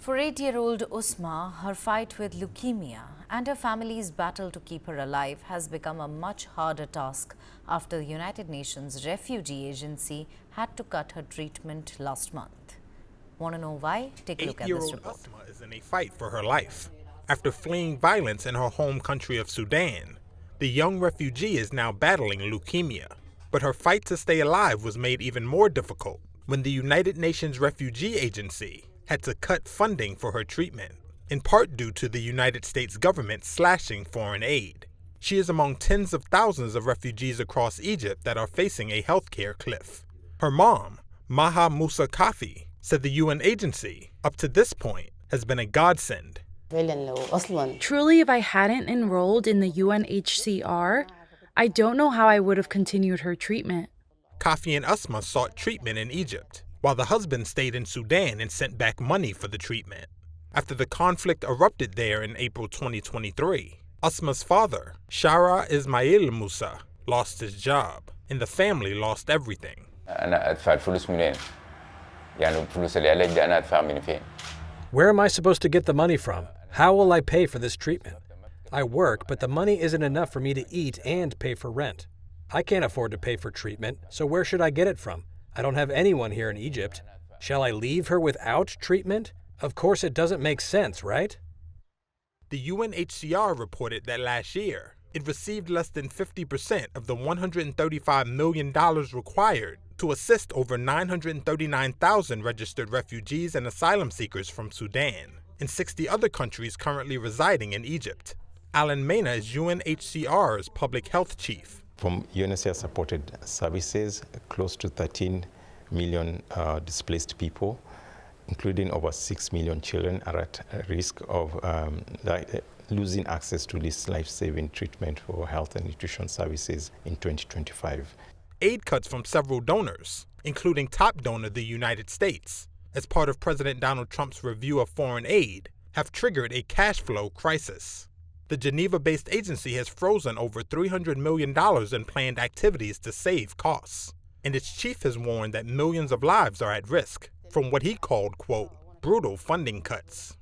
For 8-year-old Usmaa, her fight with leukemia and her family's battle to keep her alive has become a much harder task after the United Nations Refugee Agency had to cut her treatment last month. Want to know why? Take a look at this report. 8-year-old Usmaa is in a fight for her life. After fleeing violence in her home country of Sudan, the young refugee is now battling leukemia. But her fight to stay alive was made even more difficult when the United Nations Refugee Agency had to cut funding for her treatment, in part due to the United States government slashing foreign aid. She is among tens of thousands of refugees across Egypt that are facing a healthcare cliff. Her mom, Maha Musa Kafi, said the UN agency, up to this point, has been a godsend. Truly, if I hadn't enrolled in the UNHCR, I don't know how I would have continued her treatment. Kafi and Usmaa sought treatment in Egypt, while the husband stayed in Sudan and sent back money for the treatment. After the conflict erupted there in April 2023, Usmaa's father, Shara Ismail Musa, lost his job, and the family lost everything. Where am I supposed to get the money from? How will I pay for this treatment? I work, but the money isn't enough for me to eat and pay for rent. I can't afford to pay for treatment, so where should I get it from? I don't have anyone here in Egypt. Shall I leave her without treatment? Of course it doesn't make sense, right? The UNHCR reported that last year, it received less than 50% of the $135 million required to assist over 939,000 registered refugees and asylum seekers from Sudan and 60 other countries currently residing in Egypt. Alan Mena is UNHCR's public health chief. From UNHCR supported services, close to 13 million displaced people, including over 6 million children, are at risk of losing access to this life-saving treatment for health and nutrition services in 2025. Aid cuts from several donors, including top donor the United States, as part of President Donald Trump's review of foreign aid, have triggered a cash flow crisis. The Geneva-based agency has frozen over $300 million in planned activities to save costs, and its chief has warned that millions of lives are at risk from what he called, quote, brutal funding cuts.